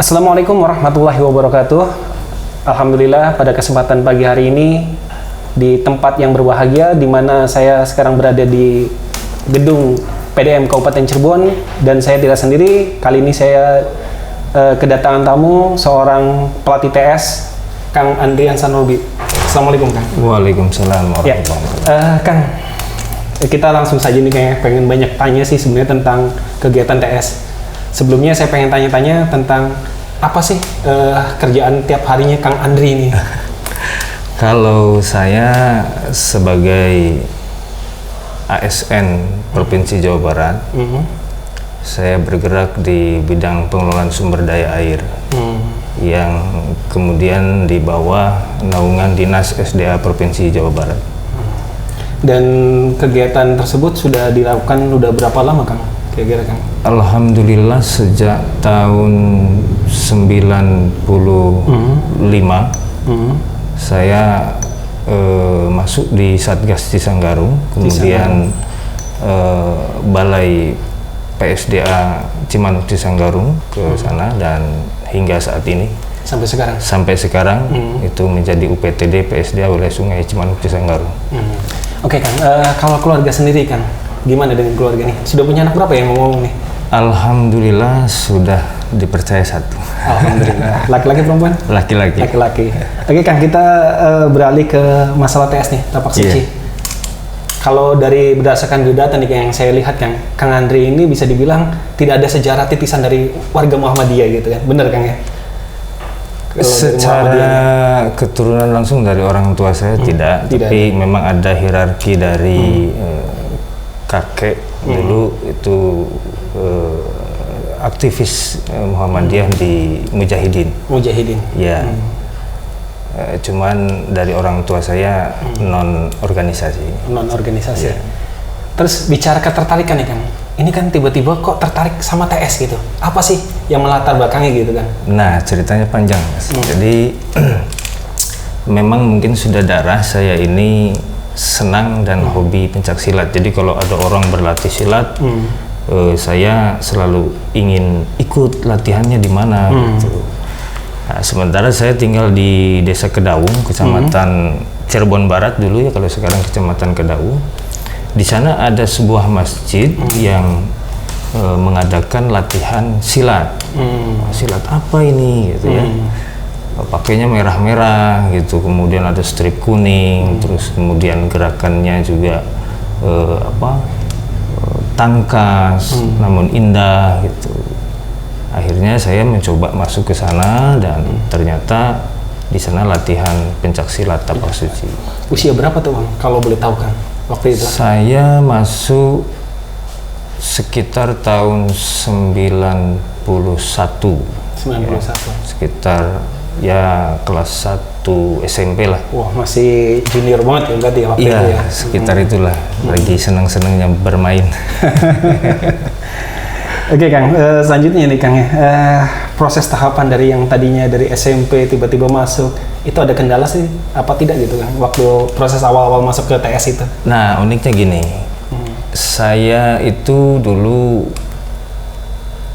Assalamualaikum warahmatullahi wabarakatuh. Alhamdulillah pada kesempatan pagi hari ini di tempat yang berbahagia di mana saya sekarang berada di gedung PDM Kabupaten Cirebon dan saya tidak sendiri. Kali ini saya kedatangan tamu seorang pelatih TS, Kang Andrian Sanobi. Assalamualaikum Kang. Waalaikumsalam warahmatullahi wabarakatuh. Kang, kita langsung saja nih kayak pengen banyak tanya sih sebenarnya tentang kegiatan TS. Sebelumnya saya pengen tanya-tanya tentang apa sih kerjaan tiap harinya Kang Andri ini? Kalau saya sebagai ASN Provinsi Jawa Barat, saya bergerak di bidang pengelolaan sumber daya air yang kemudian di bawah naungan Dinas SDA Provinsi Jawa Barat. Dan kegiatan tersebut sudah dilakukan udah berapa lama Kang? Kira-kira Kang? Alhamdulillah sejak tahun 95 saya masuk di Satgas Cisanggarung, kemudian Balai PSDA Cimanuk Cisanggarung ke sana, dan hingga saat ini sampai sekarang itu menjadi UPTD PSDA Wilayah Sungai Cimanuk Cisanggarung. Oke Kang, kalau keluarga sendiri Kang, gimana dengan keluarga nih? Sudah punya anak berapa yang ngomong nih? Alhamdulillah sudah dipercaya satu. Alhamdulillah. Laki-laki perempuan? Laki-laki. Laki-laki. Oke Kang, kita beralih ke masalah TS nih, Tapak Suci. Kalau dari berdasarkan biodata nih yang saya lihat Kang Andri ini bisa dibilang tidak ada sejarah titisan dari warga Muhammadiyah gitu kan? Bener Kang ya? Secara keturunan langsung dari orang tua saya tidak, tapi memang ada hierarki dari kakek dulu itu aktivis Muhammadiyah di Mujahidin. Ya. Cuman dari orang tua saya non organisasi. Ya. Terus bicara ketertarikan nih Kang, ini kan tiba-tiba kok tertarik sama TS gitu? Apa sih yang melatar belakangnya gitu kan? Nah, ceritanya panjang Mas. Jadi memang mungkin sudah darah saya ini senang dan hobi pencak silat. Jadi kalau ada orang berlatih silat, saya selalu ingin ikut latihannya di mana gitu. Nah, sementara saya tinggal di Desa Kedaung, Kecamatan Cirebon Barat dulu ya, kalau sekarang Kecamatan Kedaung. Di sana ada sebuah masjid yang mengadakan latihan silat. Silat apa ini gitu ya? Pakainya merah-merah gitu, kemudian ada strip kuning, terus kemudian gerakannya juga tangkas namun indah gitu. Akhirnya saya mencoba masuk ke sana dan ternyata di sana latihan pencak silat Tapak Suci. Usia berapa tuh Bang, kalau boleh tahu kan waktu itu? Saya masuk sekitar tahun 91. Ya, sekitar ya kelas 1 SMP lah. Wah, masih junior banget ya berarti waktu itu ya? Sekitar itulah, lagi seneng-senengnya bermain. Oke Kang, selanjutnya nih Kang ya, proses tahapan dari yang tadinya dari SMP tiba-tiba masuk, itu ada kendala sih apa tidak gitu Kang, waktu proses awal-awal masuk ke TS itu? Nah, uniknya gini, saya itu dulu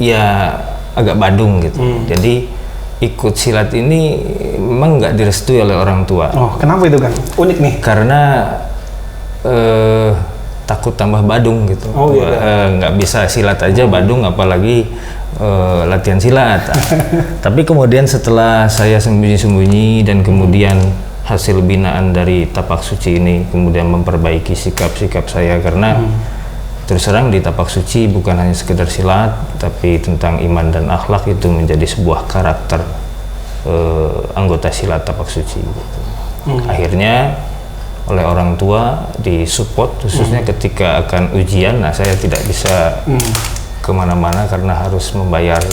ya agak badung gitu, jadi ikut silat ini memang nggak direstui oleh orang tua. Oh, kenapa itu Kang? Unik nih. Karena takut tambah badung gitu. Nggak bisa silat aja badung, apalagi latihan silat. Tapi kemudian setelah saya sembunyi-sembunyi dan kemudian hasil binaan dari Tapak Suci ini kemudian memperbaiki sikap-sikap saya, karena terus terang di Tapak Suci bukan hanya sekedar silat, tapi tentang iman dan akhlak itu menjadi sebuah karakter anggota silat Tapak Suci gitu. Akhirnya oleh orang tua disupport, khususnya ketika akan ujian. Nah, saya tidak bisa kemana-mana karena harus membayar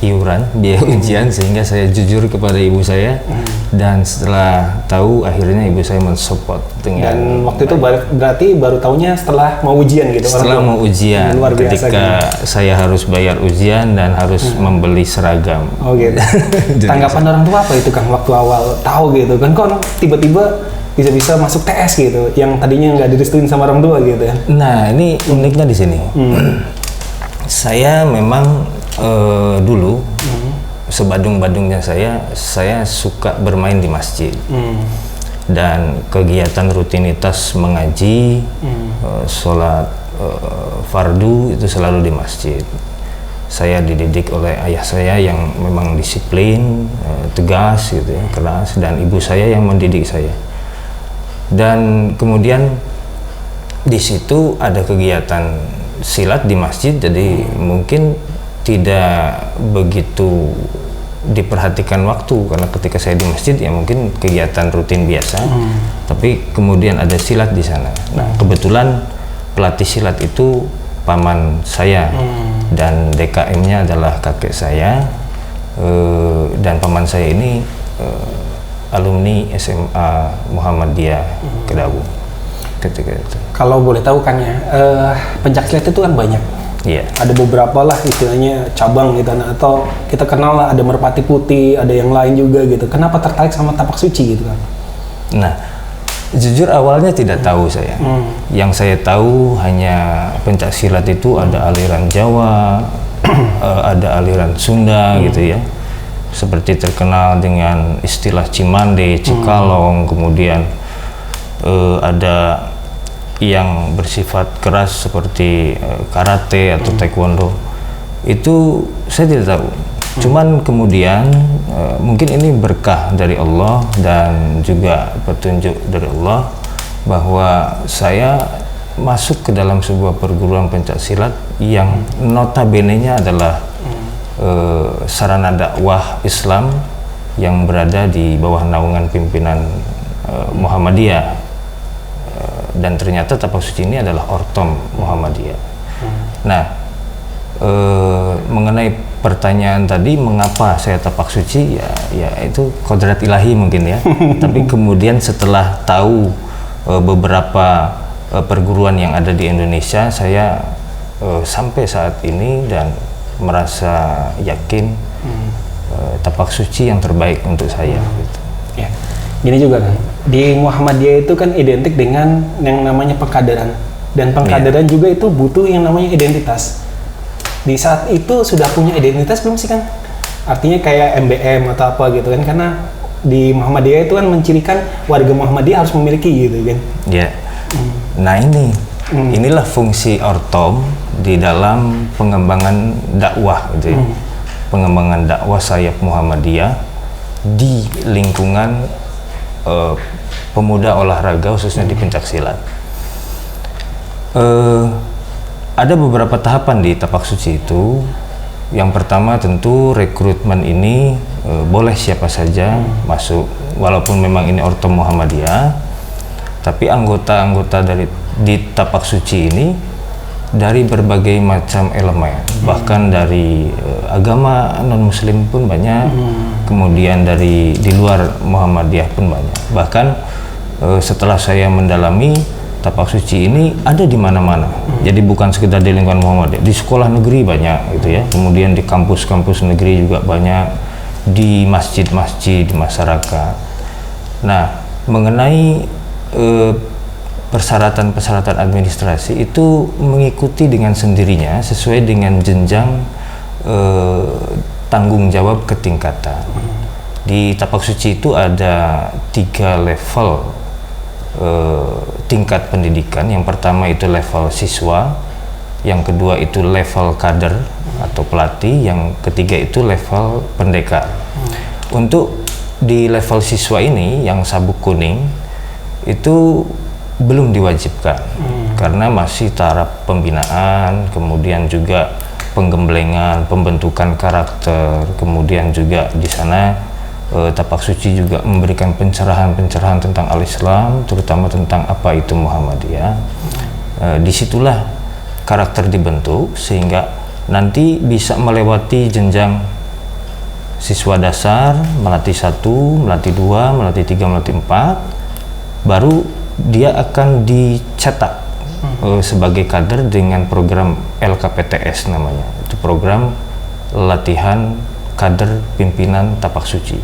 iuran biaya ujian, sehingga saya jujur kepada ibu saya, dan setelah tahu akhirnya ibu saya mensupport dengan. Dan waktu itu berarti baru tahunya setelah mau ujian gitu? Setelah mau ujian, ketika saya harus bayar ujian dan harus membeli seragam. Oh gitu. Tanggapan orang tua apa itu Kang waktu awal tahu gitu kan, kok tiba-tiba bisa-bisa masuk TS gitu, yang tadinya nggak direstuin sama orang tua gitu ya? Nah, ini uniknya di sini. Saya memang dulu sebadung-badungnya saya suka bermain di masjid. Dan kegiatan rutinitas mengaji, sholat fardu itu selalu di masjid. Saya dididik oleh ayah saya yang memang disiplin, tegas gitu ya, keras, dan ibu saya yang mendidik saya. Dan kemudian di situ ada kegiatan silat di masjid, jadi mungkin tidak begitu diperhatikan waktu, karena ketika saya di masjid ya mungkin kegiatan rutin biasa, tapi kemudian ada silat di sana. Nah, kebetulan pelatih silat itu paman saya, dan DKM-nya adalah kakek saya, dan paman saya ini alumni SMA Muhammadiyah Kedawu ketika itu. Kalau boleh tahu kan ya, pencak silat itu kan banyak. Iya. Ada beberapa lah istilahnya cabang gitu, nah, atau kita kenal lah ada merpati putih, ada yang lain juga gitu. Kenapa tertarik sama tapak suci gitu kan? Nah, jujur awalnya tidak tahu saya. Yang saya tahu hanya pencak silat itu ada aliran Jawa, ada aliran Sunda gitu ya. Seperti terkenal dengan istilah Cimande, Cikalong, kemudian ada yang bersifat keras seperti karate atau taekwondo. Itu saya tidak tahu. Cuman kemudian mungkin ini berkah dari Allah dan juga petunjuk dari Allah bahwa saya masuk ke dalam sebuah perguruan pencak silat yang notabene-nya adalah sarana dakwah Islam yang berada di bawah naungan pimpinan Muhammadiyah. Dan ternyata tapak suci ini adalah ortom Muhammadiyah. Nah, mengenai pertanyaan tadi mengapa saya tapak suci, ya itu kodrat ilahi mungkin ya. Tapi kemudian setelah tahu beberapa perguruan yang ada di Indonesia, saya sampai saat ini dan merasa yakin tapak suci yang terbaik untuk saya. Gitu. Ya. Gini juga kan, di Muhammadiyah itu kan identik dengan yang namanya pengkaderan, dan pengkaderan juga itu butuh yang namanya identitas. Di saat itu sudah punya identitas belum sih kan? Artinya kayak MBM atau apa gitu kan, karena di Muhammadiyah itu kan mencirikan warga Muhammadiyah harus memiliki gitu kan. Ya. Nah inilah fungsi ortom di dalam pengembangan dakwah gitu ya. Pengembangan dakwah sayap Muhammadiyah di lingkungan pemuda olahraga khususnya di pencak silat. Ada beberapa tahapan di tapak suci itu. Yang pertama tentu rekrutmen ini boleh siapa saja masuk, walaupun memang ini ortom Muhammadiyah, tapi anggota-anggota di tapak suci ini dari berbagai macam elemen, bahkan dari agama non muslim pun banyak, kemudian dari di luar Muhammadiyah pun banyak. Bahkan setelah saya mendalami, tapak suci ini ada di mana-mana. Jadi bukan sekedar di lingkungan Muhammadiyah, di sekolah negeri banyak gitu ya, kemudian di kampus-kampus negeri juga banyak, di masjid-masjid masyarakat. Nah, mengenai persyaratan-persyaratan administrasi itu mengikuti dengan sendirinya sesuai dengan jenjang tanggung jawab ketingkatan. Di tapak suci itu ada 3 level tingkat pendidikan. Yang pertama itu level siswa, yang kedua itu level kader atau pelatih, yang ketiga itu level pendekar. Untuk di level siswa ini yang sabuk kuning itu belum diwajibkan karena masih taraf pembinaan, kemudian juga penggemblengan, pembentukan karakter, kemudian juga di sana tapak suci juga memberikan pencerahan-pencerahan tentang al-Islam, terutama tentang apa itu Muhammadiyah. Disitulah karakter dibentuk sehingga nanti bisa melewati jenjang siswa dasar, melatih 1, melatih 2, melatih 3, melatih 4, baru dia akan dicetak sebagai kader dengan program LKPTS namanya. Itu program latihan kader pimpinan tapak suci.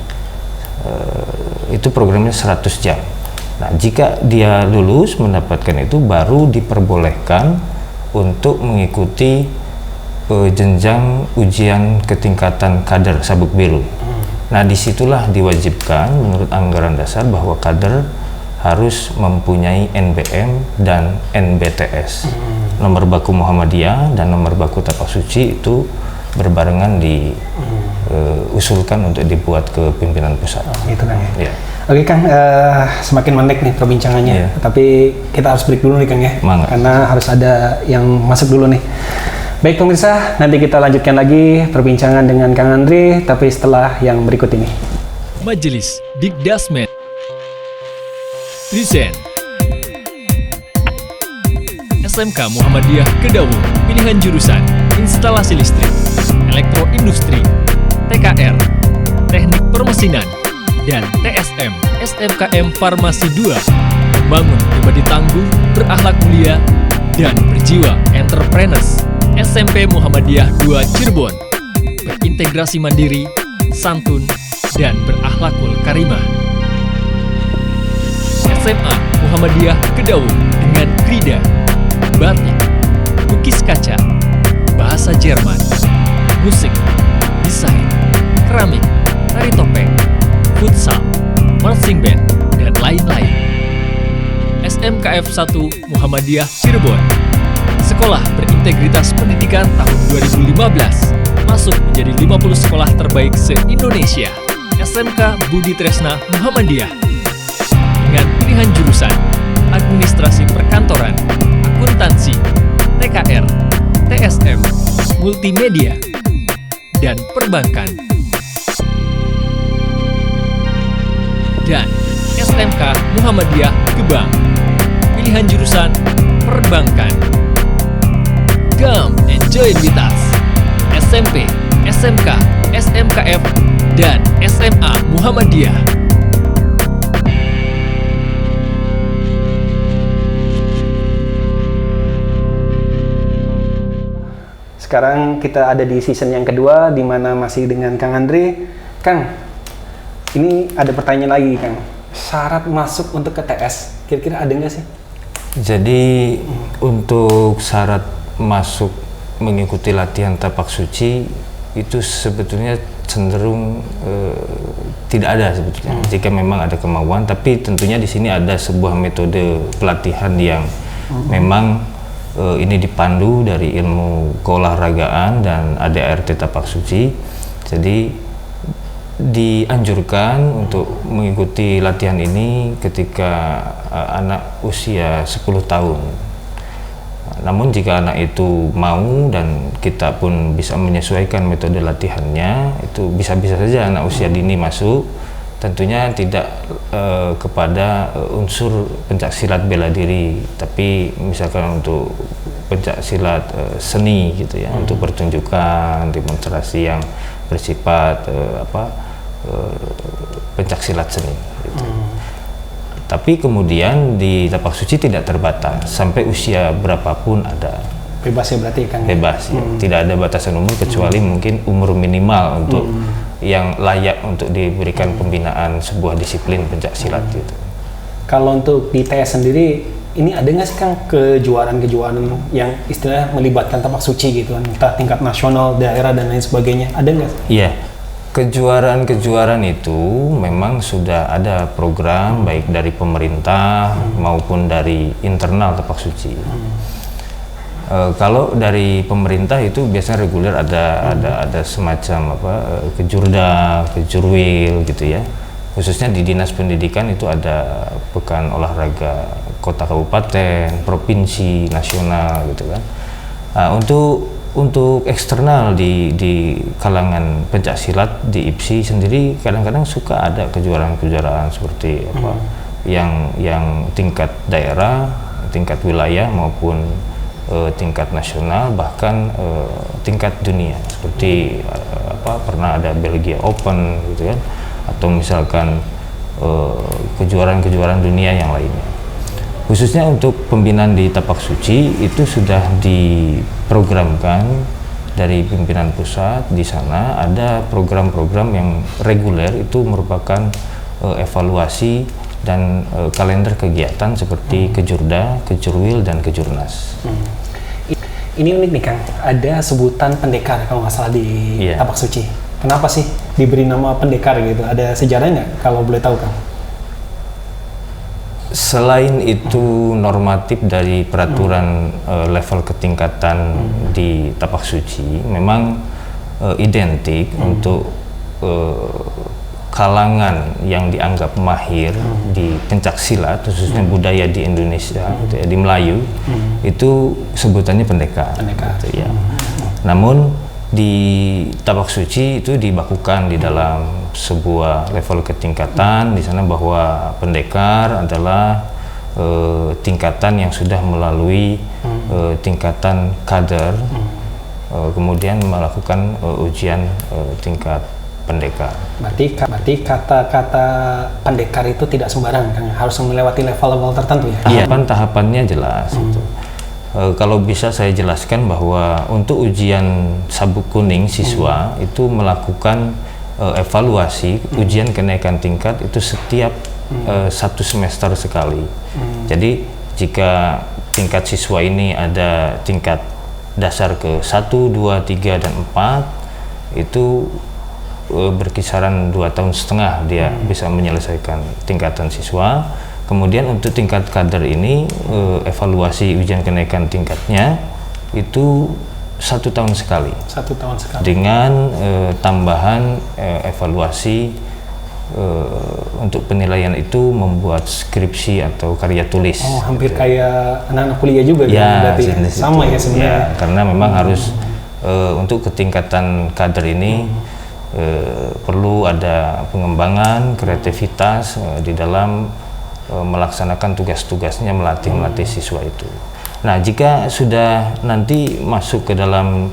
Itu programnya 100 jam. Nah, jika dia lulus mendapatkan itu, baru diperbolehkan untuk mengikuti jenjang ujian ketingkatan kader sabuk biru. Nah, disitulah diwajibkan menurut anggaran dasar bahwa kader harus mempunyai NBM dan NBTS. Nomor baku Muhammadiyah dan nomor baku Tapak Suci itu berbarengan diusulkan untuk dibuat ke pimpinan pusat. Gitu Kang ya. Ya. Oke Kang, semakin menarik nih perbincangannya, tapi kita harus break dulu nih Kang ya, karena harus ada yang masuk dulu nih. Baik pemirsa, nanti kita lanjutkan lagi perbincangan dengan Kang Andre, tapi setelah yang berikut ini. Majelis Dikdasmen Present SMK Muhammadiyah Kedaung, pilihan jurusan Instalasi Listrik, Elektroindustri, TKR, Teknik Permesinan, dan TSM SMKM Farmasi 2, membangun pribadi tangguh, berakhlak mulia, dan berjiwa entrepreneurs. SMP Muhammadiyah 2 Cirebon, berintegrasi mandiri, santun, dan berakhlakul karimah. SMA Muhammadiyah Kedaung dengan Krida, batik, lukis kaca, bahasa Jerman, musik, desain, keramik, tari topeng, futsal, marching band, dan lain-lain. SMKF 1 Muhammadiyah Cirebon, sekolah berintegritas pendidikan tahun 2015, masuk menjadi 50 sekolah terbaik se-Indonesia. SMK Budi Tresna Muhammadiyah, dengan pilihan jurusan Administrasi Perkantoran, Akuntansi, TKR, TSM, Multimedia, dan Perbankan. Dan SMK Muhammadiyah Gebang, pilihan jurusan Perbankan. Come and join with us. SMP, SMK, SMKF, dan SMA Muhammadiyah. Sekarang kita ada di season yang kedua, di mana masih dengan Kang Andre. Kang, ini ada pertanyaan lagi Kang. Syarat masuk untuk ke TS, kira-kira ada nggak sih? Jadi untuk syarat masuk mengikuti latihan tapak suci itu sebetulnya cenderung tidak ada sebetulnya. Jika memang ada kemauan, tapi tentunya di sini ada sebuah metode pelatihan yang memang ini dipandu dari ilmu keolahragaan dan ADART tapak suci. Jadi dianjurkan untuk mengikuti latihan ini ketika anak usia 10 tahun. Namun jika anak itu mau dan kita pun bisa menyesuaikan metode latihannya, itu bisa-bisa saja anak usia dini masuk. Tentunya tidak kepada unsur pencaksilat bela diri, tapi misalkan untuk pencaksilat seni gitu ya, untuk pertunjukan, demonstrasi yang bersifat pencaksilat seni gitu. Tapi kemudian di tapak suci tidak terbatas, sampai usia berapapun ada. Bebas ya berarti kan? Bebas ya, tidak ada batasan umur kecuali mungkin umur minimal untuk yang layak untuk diberikan pembinaan sebuah disiplin pencaksilat gitu. Kalau untuk di TS sendiri, ini ada nggak sih Kang kejuaraan-kejuaraan yang istilahnya melibatkan tapak suci gitu kan, entah tingkat nasional, daerah dan lain sebagainya, ada nggak sih? Iya. Kejuaraan-kejuaraan itu memang sudah ada program baik dari pemerintah maupun dari internal tapak suci. Kalau dari pemerintah itu biasanya reguler ada semacam kejurda, kejurwil gitu ya. Khususnya di Dinas Pendidikan itu ada pekan olahraga kota kabupaten, provinsi, nasional gitu kan. Nah, untuk eksternal di kalangan pencaksilat di IPSI sendiri kadang-kadang suka ada kejuaraan-kejuaraan seperti yang tingkat daerah, tingkat wilayah maupun tingkat nasional, bahkan tingkat dunia seperti pernah ada Belgia Open gitu kan, atau misalkan kejuaraan-kejuaraan dunia yang lainnya. Khususnya untuk pembinaan di tapak suci itu sudah diprogramkan dari pimpinan pusat. Di sana ada program-program yang reguler, itu merupakan evaluasi dan kalender kegiatan seperti kejurda, kejurwil, dan kejurnas. Ini unik nih Kang, ada sebutan pendekar kalau nggak salah di Tapak Suci. Kenapa sih diberi nama pendekar gitu? Ada sejarahnya nggak kalau boleh tahu Kang? Selain itu normatif dari peraturan level ketingkatan di Tapak Suci, memang identik untuk kalangan yang dianggap mahir di pencak silat, khususnya budaya di Indonesia, gitu ya, di Melayu, itu sebutannya pendekar. Gitu ya. Namun di Tapak Suci itu dibakukan di dalam sebuah level ketingkatan, di sana bahwa pendekar adalah tingkatan yang sudah melalui tingkatan kader, kemudian melakukan ujian tingkat pendekar. Berarti kata-kata pendekar itu tidak sembarang kan, harus melewati level-level tertentu ya? Iya, tahapannya jelas. Itu. Kalau bisa saya jelaskan bahwa untuk ujian sabuk kuning siswa itu melakukan evaluasi ujian kenaikan tingkat itu setiap 1 semester sekali. Jadi jika tingkat siswa ini ada tingkat dasar ke 1, 2, 3, dan 4 itu berkisaran 2,5 tahun dia bisa menyelesaikan tingkatan siswa. Kemudian untuk tingkat kader ini evaluasi ujian kenaikan tingkatnya itu 1 tahun sekali. 1 tahun sekali. Dengan tambahan evaluasi untuk penilaian itu membuat skripsi atau karya tulis. Oh, hampir kayak anak-anak kuliah juga ya, berarti sama ya sebenarnya. Ya, karena memang harus untuk ketingkatan kader ini perlu ada pengembangan kreativitas di dalam melaksanakan tugas-tugasnya, melatih siswa itu. Nah, jika sudah nanti masuk ke dalam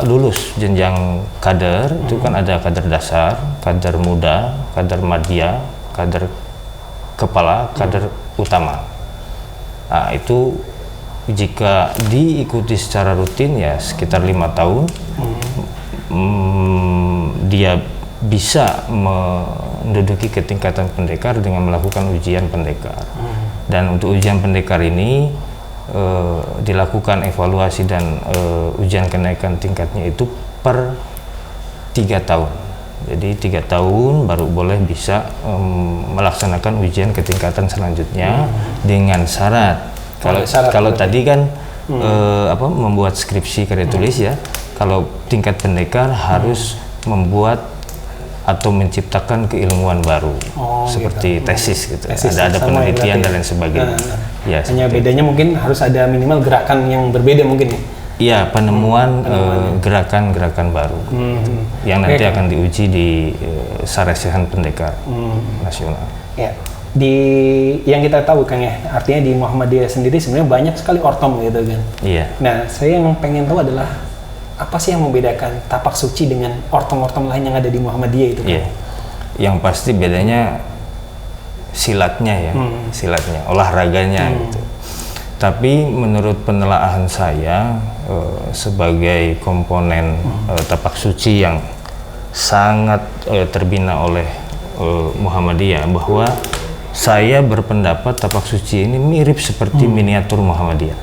lulus jenjang kader, itu kan ada kader dasar, kader muda, kader madya, kader kepala, kader utama. Nah, itu jika diikuti secara rutin ya sekitar 5 tahun, dia bisa menduduki ketingkatan pendekar dengan melakukan ujian pendekar. Dan untuk ujian pendekar ini dilakukan evaluasi dan ujian kenaikan tingkatnya itu per 3 tahun. Jadi 3 tahun baru boleh bisa melaksanakan ujian ketingkatan selanjutnya dengan syarat. Kalau tadi kan membuat skripsi karya tulis ya. Kalau tingkat pendekar harus membuat atau menciptakan keilmuan baru, seperti gitu. Tesis gitu. Ada penelitian dan lain sebagainya. Ya, hanya bedanya mungkin harus ada minimal gerakan yang berbeda mungkin ya. Iya, penemuan gerakan-gerakan baru gitu, yang nanti akan diuji di Saresihan Pendekar Nasional. Ya. Yang kita tahu Kang ya, artinya di Muhammadiyah sendiri sebenarnya banyak sekali ortom gitu kan. Iya. Nah, saya yang pengen tahu adalah apa sih yang membedakan Tapak Suci dengan ortom-ortom lain yang ada di Muhammadiyah itu? Iya. Yang pasti bedanya silatnya ya, silatnya, olahraganya gitu. Tapi menurut penelaahan saya sebagai komponen Tapak Suci yang sangat terbina oleh Muhammadiyah, bahwa saya berpendapat Tapak Suci ini mirip seperti miniatur Muhammadiyah.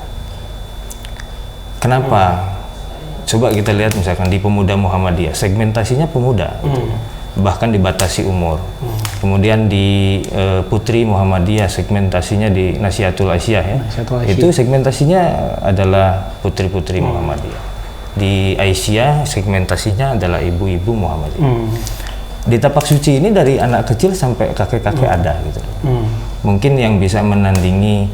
Kenapa? Coba kita lihat misalkan di Pemuda Muhammadiyah, segmentasinya pemuda, gitu. Bahkan dibatasi umur. Kemudian di Putri Muhammadiyah, segmentasinya di Nasihatul Aisyah ya, itu segmentasinya adalah putri-putri Muhammadiyah. Di Aisyah segmentasinya adalah ibu-ibu Muhammadiyah. Di Tapak Suci ini dari anak kecil sampai kakek-kakek ada gitu. Mungkin yang bisa menandingi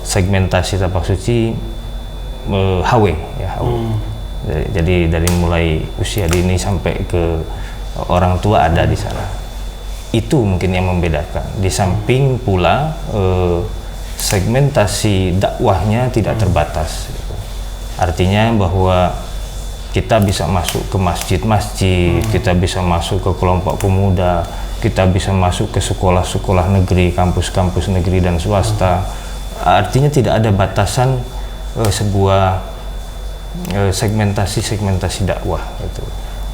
segmentasi Tapak Suci HW ya, HW. Jadi dari mulai usia dini sampai ke orang tua ada di sana. Itu mungkin yang membedakan. Di samping pula segmentasi dakwahnya tidak terbatas. Gitu. Artinya bahwa kita bisa masuk ke masjid-masjid, kita bisa masuk ke kelompok pemuda, kita bisa masuk ke sekolah-sekolah negeri, kampus-kampus negeri dan swasta. Artinya tidak ada batasan sebuah segmentasi dakwah gitu.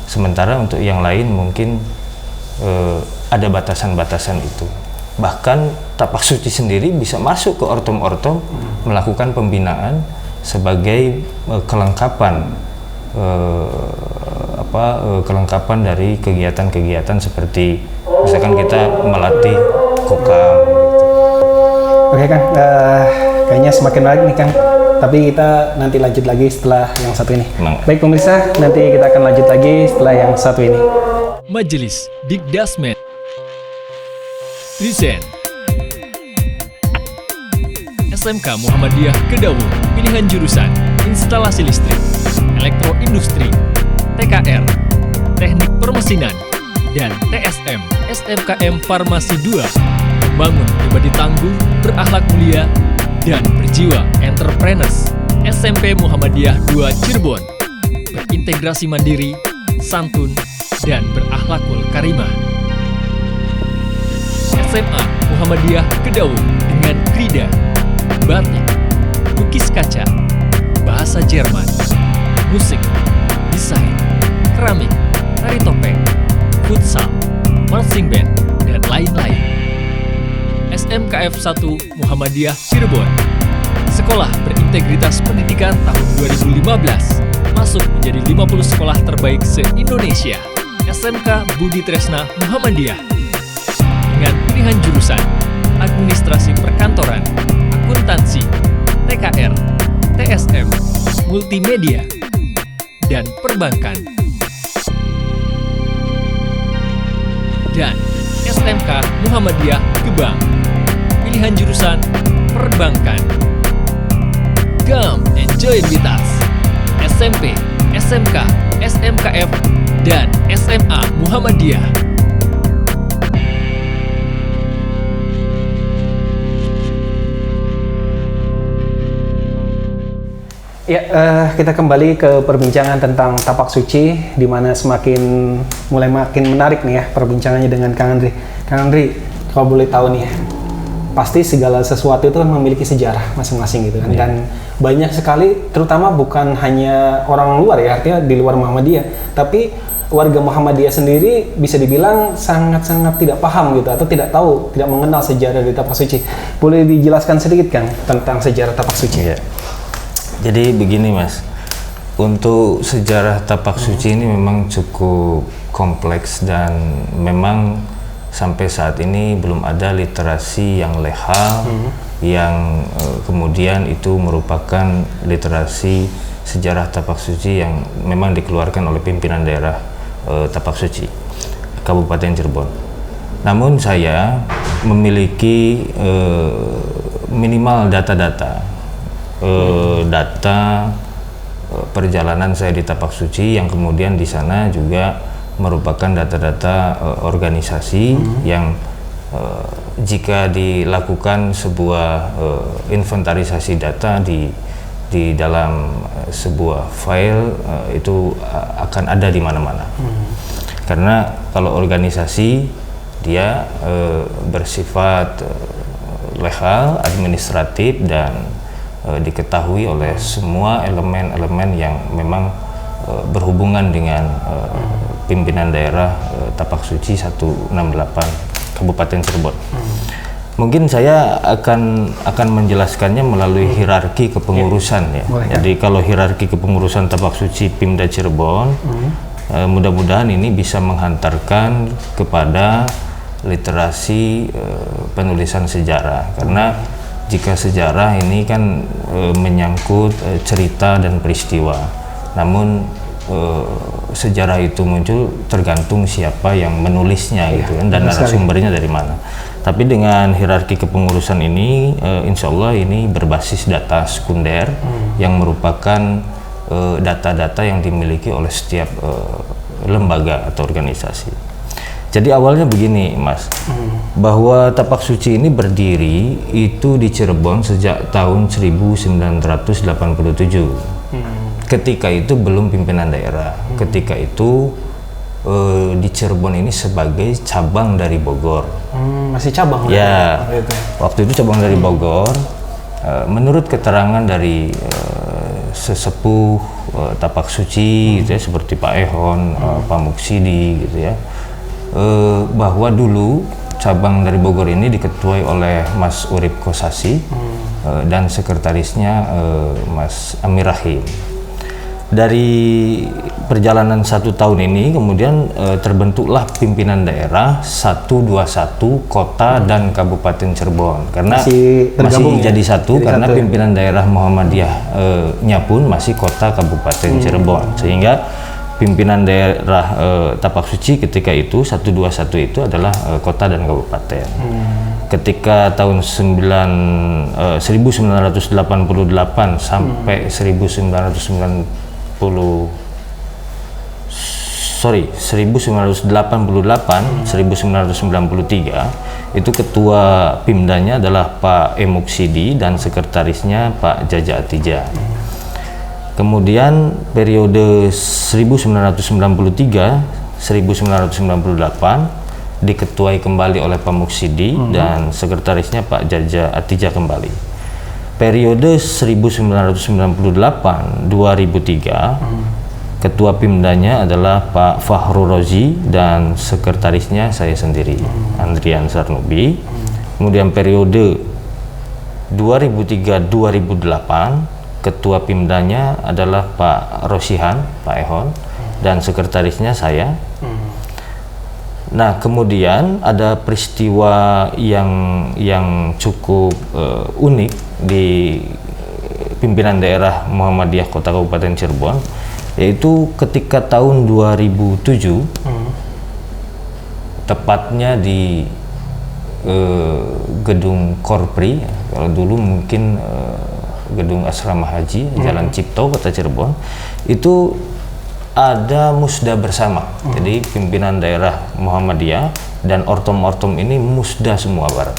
Sementara untuk yang lain mungkin ada batasan-batasan itu. bahkan tapak suci sendiri bisa masuk ke ortom-ortom melakukan pembinaan sebagai kelengkapan kelengkapan dari kegiatan-kegiatan seperti misalkan kita melatih kokam. Oke Kang, kayaknya semakin menarik nih Kang. Tapi kita nanti lanjut lagi setelah yang satu ini. Baik pemirsa, nanti kita akan lanjut lagi setelah yang satu ini. Majelis Dikdasmen Present SMK Muhammadiyah Kedaung, pilihan jurusan Instalasi Listrik, Elektroindustri, TKR, Teknik Permesinan, dan TSM SMKM Farmasi 2 membangun pribadi tangguh, berakhlak mulia, dan berjiwa entrepreneurs. SMP Muhammadiyah 2 Cirebon berintegrasi mandiri, santun, dan berakhlakul karimah. SMA Muhammadiyah Kedaung dengan krida, batik, lukis kaca, bahasa Jerman, musik, desain, keramik, tari topeng, futsal, marching band, dan lain-lain. SMKF 1 Muhammadiyah Cirebon, sekolah berintegritas pendidikan tahun 2015, masuk menjadi 50 sekolah terbaik se-Indonesia. SMK Budi Tresna Muhammadiyah dengan pilihan jurusan Administrasi Perkantoran, Akuntansi, TKR, TSM, Multimedia, dan Perbankan. Dan SMK Muhammadiyah Gebang, pilihan jurusan Perbankan. Come and join with us. SMP, SMK, SMKF, dan SMA Muhammadiyah. Ya, kita kembali ke perbincangan tentang tapak suci, di mana mulai makin menarik nih ya perbincangannya dengan Kang Andri. Kang Andri, kalau boleh tahu nih ya, pasti segala sesuatu itu kan memiliki sejarah masing-masing gitu kan, dan banyak sekali, terutama bukan hanya orang luar ya, artinya di luar Muhammadiyah, tapi warga Muhammadiyah sendiri bisa dibilang sangat-sangat tidak paham gitu, atau tidak tahu, tidak mengenal sejarah di tapak suci. Boleh dijelaskan sedikit Kang tentang sejarah tapak suci? Ya. Jadi begini Mas, untuk sejarah tapak suci ini memang cukup kompleks dan memang sampai saat ini belum ada literasi yang lehal yang kemudian itu merupakan literasi sejarah tapak suci yang memang dikeluarkan oleh pimpinan daerah tapak suci Kabupaten Cirebon. Namun saya memiliki minimal data perjalanan saya di tapak suci yang kemudian di sana juga merupakan data-data organisasi yang jika dilakukan sebuah inventarisasi data di dalam sebuah file itu akan ada di mana-mana. Karena kalau organisasi dia bersifat legal, administratif, dan diketahui oleh semua elemen-elemen yang memang berhubungan dengan pimpinan daerah tapak suci 168 Kabupaten Cirebon. Mungkin saya akan menjelaskannya melalui hierarki kepengurusan ya. Jadi kalau hierarki kepengurusan tapak suci Pimda Cirebon, mudah-mudahan ini bisa menghantarkan kepada literasi penulisan sejarah, karena jika sejarah ini kan menyangkut cerita dan peristiwa, namun sejarah itu muncul tergantung siapa yang menulisnya gitu kan, dan narasumbernya dari mana. Tapi dengan hierarki kepengurusan ini, insya Allah ini berbasis data sekunder yang merupakan data-data yang dimiliki oleh setiap lembaga atau organisasi. Jadi awalnya begini Mas, bahwa tapak suci ini berdiri itu di Cirebon sejak tahun 1987. Ketika itu belum pimpinan daerah, ketika itu di Cirebon ini sebagai cabang dari Bogor. Masih cabang? Ya, waktu itu cabang dari Bogor. Menurut keterangan dari sesepuh tapak suci gitu ya, seperti Pak Ehon, Pak Muksidi gitu ya, bahwa dulu cabang dari Bogor ini diketuai oleh Mas Urip Kosasi dan sekretarisnya Mas Amir Rahim. Dari perjalanan 1 tahun ini kemudian terbentuklah pimpinan daerah 121 kota dan Kabupaten Cirebon, karena masih jadi satu karena pimpinan daerah Muhammadiyah-nya pun masih kota Kabupaten Cirebon, sehingga pimpinan daerah Tapak Suci ketika itu 121 itu adalah kota dan kabupaten. Ketika tahun 1988 sampai 1993 itu ketua Pimdanya adalah Pak Emuksidi dan sekretarisnya Pak Jaja Atija. Kemudian periode 1993-1998 diketuai kembali oleh Pak Muksidi dan sekretarisnya Pak Jaja Atija kembali. Periode 1998-2003 ketua Pimdanya adalah Pak Fahru Rozi dan sekretarisnya saya sendiri, Andrian Sarnubi. Kemudian periode 2003-2008 ketua Pimdanya adalah Pak Rosihan, Pak Ehon, dan sekretarisnya saya. Nah, kemudian ada peristiwa yang cukup unik di pimpinan daerah Muhammadiyah Kota Kabupaten Cirebon, yaitu ketika tahun 2007, tepatnya di gedung Korpri, kalau dulu mungkin gedung Asrama Haji, Jalan Cipto, Kota Cirebon, itu ada musda bersama. Jadi pimpinan daerah Muhammadiyah dan ortom-ortom ini musda semua bareng.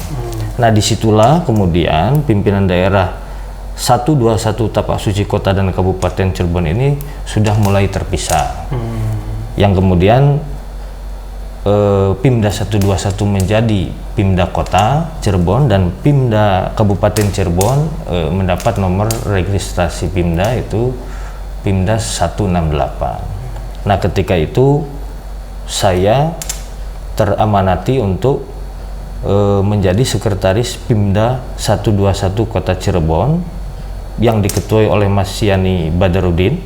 Nah, disitulah kemudian pimpinan daerah 121 Tapak Suci Kota dan Kabupaten Cirebon ini sudah mulai terpisah. Yang kemudian Pimda 121 menjadi Pimda Kota Cirebon dan Pimda Kabupaten Cirebon mendapat nomor registrasi Pimda itu Pimda 168. Nah, ketika itu saya teramanati untuk menjadi sekretaris Pimda 121 Kota Cirebon yang diketuai oleh Mas Yani Badarudin,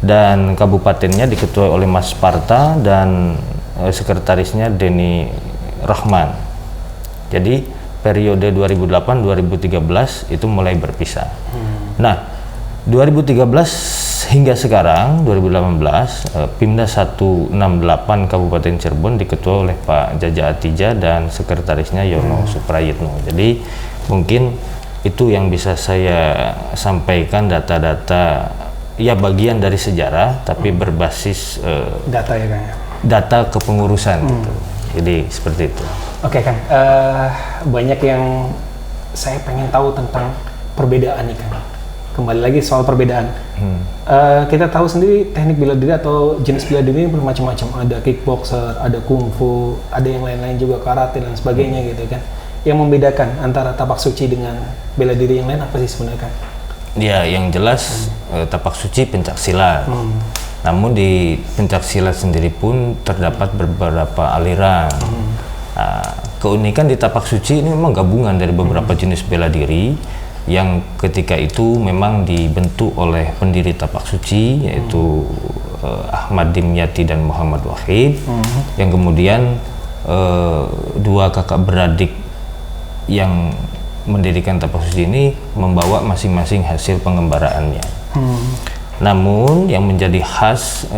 dan kabupatennya diketuai oleh Mas Parta dan sekretarisnya Denny Rahman. Jadi periode 2008-2013 itu mulai berpisah. Nah, 2013 hingga sekarang 2018 Pimda 168 Kabupaten Cirebon diketuai oleh Pak Jaja Atija dan sekretarisnya Yono Suprayitno. Jadi mungkin itu yang bisa saya sampaikan, data-data ya bagian dari sejarah tapi berbasis data ya Kang ya? Data kepengurusan gitu. Jadi seperti itu. Oke Kang, banyak yang saya pengen tahu tentang perbedaan nih Kang. Kembali lagi soal perbedaan. Kita tahu sendiri teknik bela diri atau jenis bela diri ini bermacam-macam. Ada kickboxer, ada kungfu, ada yang lain-lain juga, karate dan sebagainya gitu kan. Yang membedakan antara Tapak Suci dengan bela diri yang lain apa sih sebenarnya Kang? Ya, yang jelas Tapak Suci pencaksilat. Namun di pencaksilat sendiri pun terdapat beberapa aliran. Nah, keunikan di Tapak Suci ini memang gabungan dari beberapa jenis bela diri yang ketika itu memang dibentuk oleh pendiri Tapak Suci, yaitu Ahmad Dimyati dan Muhammad Wahid, yang kemudian dua kakak beradik yang mendirikan Tapak Suci ini membawa masing-masing hasil pengembaraannya. Namun yang menjadi khas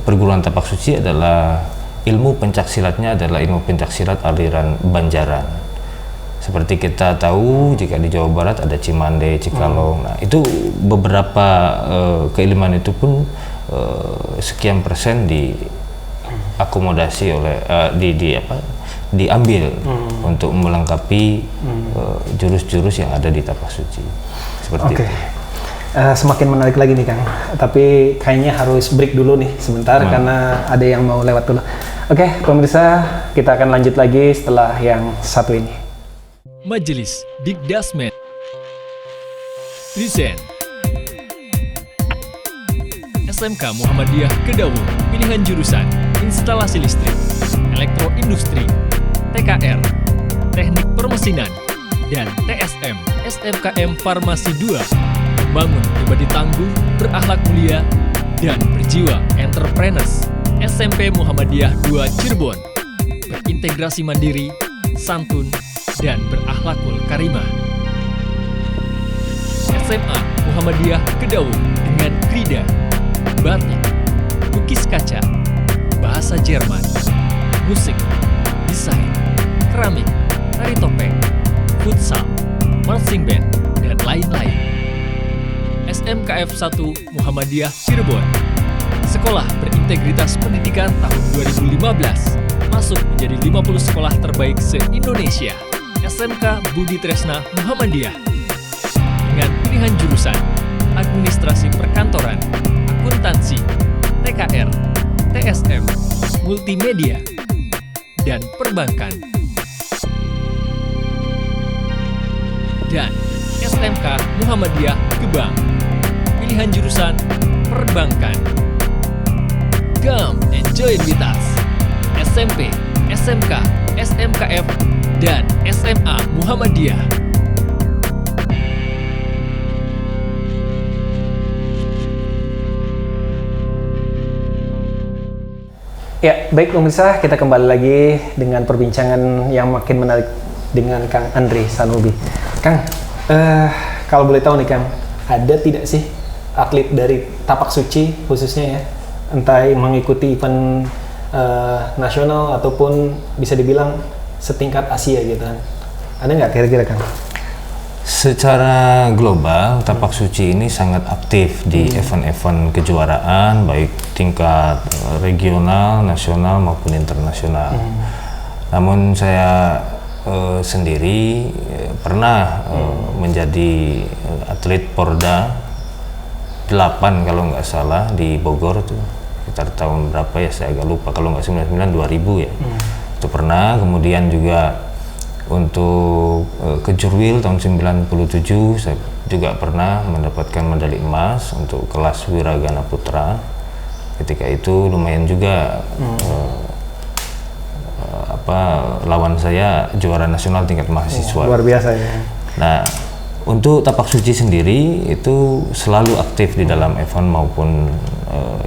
perguruan Tapak Suci adalah ilmu pencaksilatnya adalah ilmu pencaksilat aliran Banjaran. Seperti kita tahu jika di Jawa Barat ada Cimande, Cikalong. Nah, itu beberapa keilmuan itu pun sekian persen diakomodasi oleh diambil untuk melengkapi jurus-jurus yang ada di Tapak Suci. Seperti itu. Semakin menarik lagi nih Kang, tapi kayaknya harus break dulu nih sebentar karena ada yang mau lewat dulu. Oke, pemirsa, kita akan lanjut lagi setelah yang satu ini. Majelis Dikdasmen Present SMK Muhammadiyah Kedaung, pilihan jurusan instalasi listrik, elektroindustri, TKR, Teknik Permesinan, dan TSM SMKM Farmasi 2 membangun pribadi tangguh, berakhlak mulia, dan berjiwa entrepreneurs. SMP Muhammadiyah 2 Cirebon berintegrasi mandiri, santun, dan berakhlakul karimah. SMA Muhammadiyah Kedaung dengan Krida, batik, lukis kaca, bahasa Jerman, musik, desain, keramik, tari topeng, futsal, marching band, dan lain-lain. SMKF 1 Muhammadiyah Cirebon, sekolah berintegritas pendidikan tahun 2015, masuk menjadi 50 sekolah terbaik se-Indonesia. SMK Budi Tresna Muhammadiyah, dengan pilihan jurusan Administrasi Perkantoran, Akuntansi, TKR, TSM, Multimedia, dan Perbankan. Dan SMK Muhammadiyah Gebang, pilihan jurusan Perbankan. Come and join with us. SMP, SMK, SMKF, dan SMA Muhammadiyah. Ya, baik pemirsa, kita kembali lagi dengan perbincangan yang makin menarik dengan Kang Andri Sanubi. Kang, kalau boleh tahu nih Kang, ada tidak sih atlet dari Tapak Suci khususnya ya, entah mengikuti event nasional ataupun bisa dibilang setingkat Asia gitu kan? Ada nggak kira-kira Kang? Secara global, Tapak Suci ini sangat aktif di event-event kejuaraan, baik tingkat regional, nasional maupun internasional. Namun saya sendiri pernah menjadi atlet Porda 8 kalau nggak salah di Bogor tuh, sekitar tahun berapa ya saya agak lupa, kalau nggak 99 2000 ya. Itu pernah, kemudian juga untuk kejurwil tahun 97 saya juga pernah mendapatkan medali emas untuk kelas Wiragana Putra. Ketika itu lumayan juga lawan saya juara nasional tingkat mahasiswa. Luar biasa ya. Nah, untuk Tapak Suci sendiri itu selalu aktif di dalam event maupun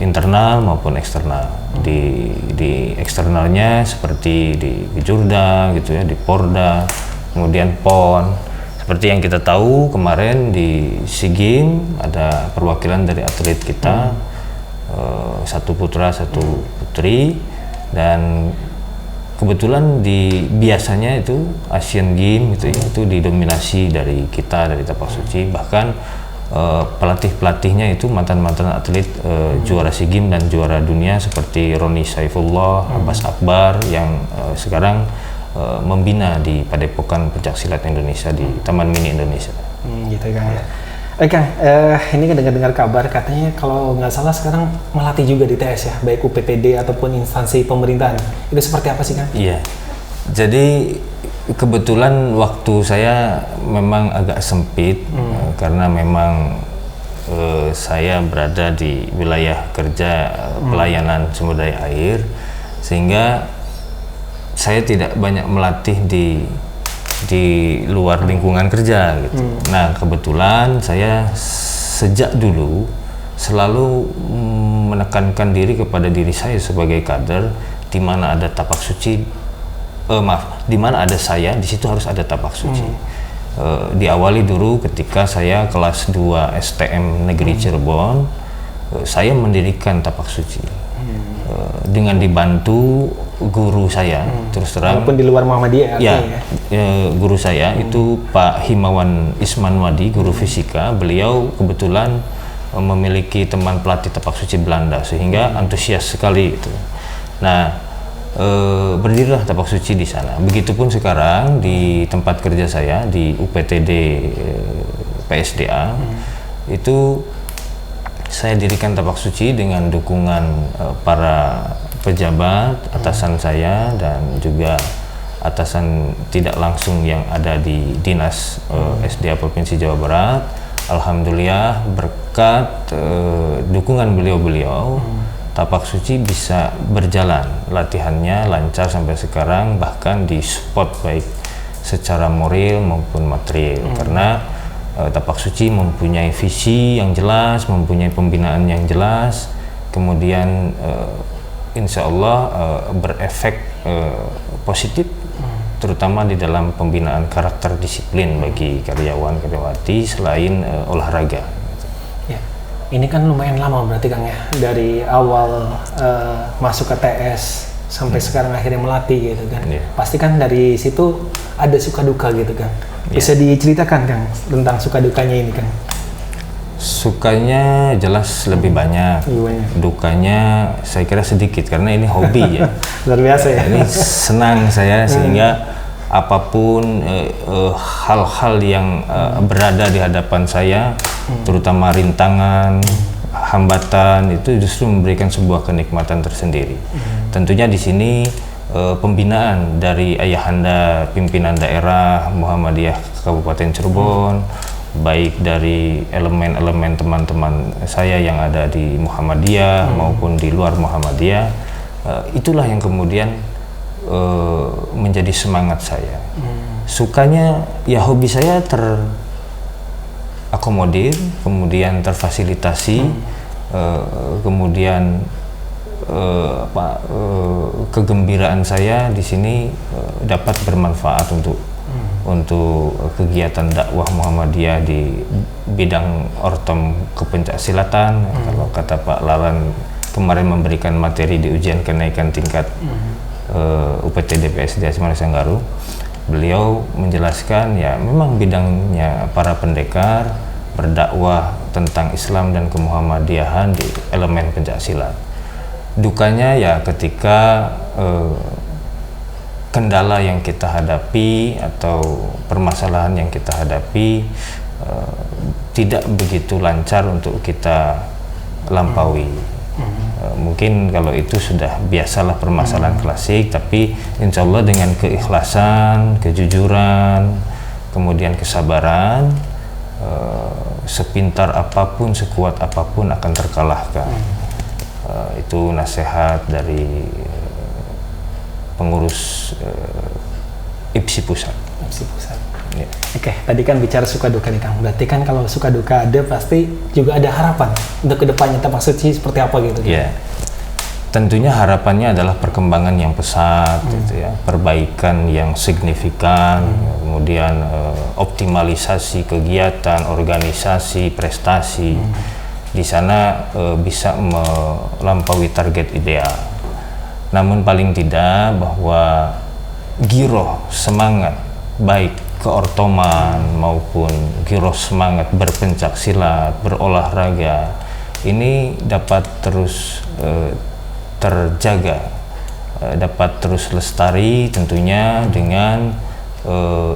internal maupun eksternal. Di eksternalnya seperti di Jurda gitu ya, di Porda, kemudian PON. Seperti yang kita tahu kemarin di SEA Games ada perwakilan dari atlet kita, satu putra satu putri, dan kebetulan biasanya itu Asian Games gitu ya, itu didominasi dari kita, dari Tapak Suci. Bahkan pelatih-pelatihnya itu mantan-mantan atlet juara SEA Games dan juara dunia seperti Roni Saifullah, Abbas Akbar yang sekarang membina di Padepokan Pencaksilat Indonesia di Taman Mini Indonesia. Gitu Kang ya. Kang, ini kan dengar kabar katanya kalau nggak salah sekarang melatih juga di TS ya, baik UPTD ataupun instansi pemerintahan. Itu seperti apa sih Kang? Iya, jadi kebetulan waktu saya memang agak sempit karena memang saya berada di wilayah kerja pelayanan sumber daya air, sehingga saya tidak banyak melatih di luar lingkungan kerja gitu. Nah, kebetulan saya sejak dulu selalu menekankan diri kepada diri saya sebagai kader, di mana ada Tapak Suci, di mana ada saya, di situ harus ada Tapak Suci. Diawali dulu ketika saya kelas 2 STM Negeri Cirebon, saya mendirikan Tapak Suci dengan dibantu guru saya, terus terang. Walaupun di luar Muhammadiyah ya, guru saya itu Pak Himawan Ismanwadi, guru fisika. Beliau kebetulan memiliki teman pelatih Tapak Suci Belanda, sehingga antusias sekali itu. Nah, berdirilah Tapak Suci di sana. Begitupun sekarang di tempat kerja saya di UPTD PSDA, itu saya dirikan Tapak Suci dengan dukungan para pejabat, atasan saya, dan juga atasan tidak langsung yang ada di Dinas SDA Provinsi Jawa Barat. Alhamdulillah berkat dukungan beliau-beliau, tapak suci bisa berjalan, latihannya lancar sampai sekarang, bahkan di support baik secara moral maupun material. Karena tapak suci mempunyai visi yang jelas, mempunyai pembinaan yang jelas, kemudian insya Allah berefek positif, terutama di dalam pembinaan karakter disiplin bagi karyawan karyawati selain olahraga. Ya, ini kan lumayan lama berarti Kang ya, dari awal masuk ke TS sampai sekarang akhirnya melatih gitu kan. Pasti kan dari situ ada suka duka gitu kan. Bisa diceritakan Kang tentang suka dukanya ini Kang? Sukanya jelas lebih banyak, dukanya saya kira sedikit karena ini hobi ya. Luar biasa ya. Ini senang saya sehingga apapun hal-hal yang berada di hadapan saya, terutama rintangan, hambatan, itu justru memberikan sebuah kenikmatan tersendiri. Tentunya di sini pembinaan dari ayahanda pimpinan daerah Muhammadiyah Kabupaten Cirebon, baik dari elemen-elemen teman-teman saya yang ada di Muhammadiyah maupun di luar Muhammadiyah, itulah yang kemudian menjadi semangat saya. Sukanya ya hobi saya terakomodir, kemudian terfasilitasi, kemudian kegembiraan saya di sini dapat bermanfaat untuk kegiatan dakwah Muhammadiyah di bidang ortom kepencasilatan. Kalau kata Pak Lalan kemarin memberikan materi di ujian kenaikan tingkat UPT DPSD Asmara Sanggaru, beliau menjelaskan ya memang bidangnya para pendekar berdakwah tentang Islam dan kemuhammadiyahan di elemen pencaksilat. Dukanya ya ketika kendala yang kita hadapi atau permasalahan yang kita hadapi tidak begitu lancar untuk kita lampaui. Mungkin kalau itu sudah biasalah permasalahan klasik, tapi insya Allah dengan keikhlasan, kejujuran, kemudian kesabaran, sepintar apapun, sekuat apapun akan terkalahkan. Itu nasihat dari pengurus IPSI Pusat. IPSI Pusat. Ya. Oke, tadi kan bicara suka duka nih Kang. Berarti kan kalau suka duka ada, pasti juga ada harapan untuk kedepannya tapak suci seperti apa gitu. Ya. Tentunya harapannya adalah perkembangan yang pesat, gitu ya, perbaikan yang signifikan, kemudian optimalisasi kegiatan, organisasi, prestasi. Di sana bisa melampaui target ideal. Namun paling tidak bahwa giroh semangat baik keortoman maupun giroh semangat berpencak silat, berolahraga ini dapat terus terjaga, dapat terus lestari tentunya dengan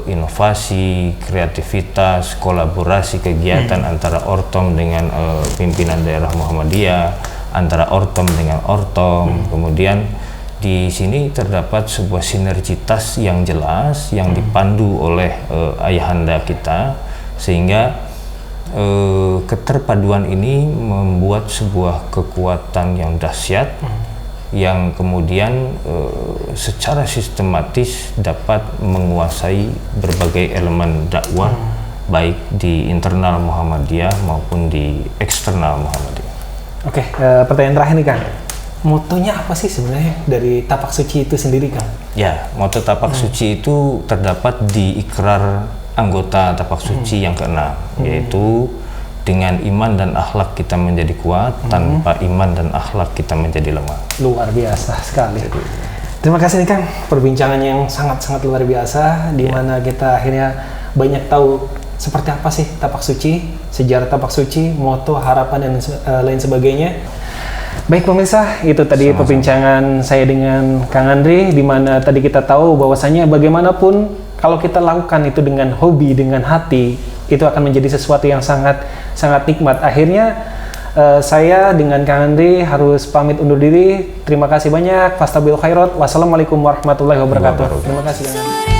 inovasi, kreativitas, kolaborasi kegiatan antara ortom dengan pimpinan daerah Muhammadiyah, antara ortom dengan ortom. Kemudian di sini terdapat sebuah sinergitas yang jelas yang dipandu oleh ayahanda kita, sehingga keterpaduan ini membuat sebuah kekuatan yang dahsyat yang kemudian secara sistematis dapat menguasai berbagai elemen dakwah baik di internal Muhammadiyah maupun di eksternal Muhammadiyah. Oke, pertanyaan terakhir nih Kang. Motonya apa sih sebenarnya dari tapak suci itu sendiri Kang? Ya, moto tapak suci itu terdapat di ikrar anggota tapak suci yang keenam, yaitu dengan iman dan akhlak kita menjadi kuat, tanpa iman dan akhlak kita menjadi lemah. Luar biasa sekali. Terima kasih nih Kang, perbincangan yang sangat-sangat luar biasa, di mana kita akhirnya banyak tahu seperti apa sih tapak suci, sejarah tapak suci, moto, harapan, dan lain sebagainya. Baik pemirsa, itu tadi perbincangan saya dengan Kang Andri, di mana tadi kita tahu bahwasanya bagaimanapun kalau kita lakukan itu dengan hobi, dengan hati, itu akan menjadi sesuatu yang sangat nikmat. Akhirnya saya dengan Kang Andri harus pamit undur diri. Terima kasih banyak. Fastabil khairat. Wassalamualaikum warahmatullahi wabarakatuh. Terima kasih.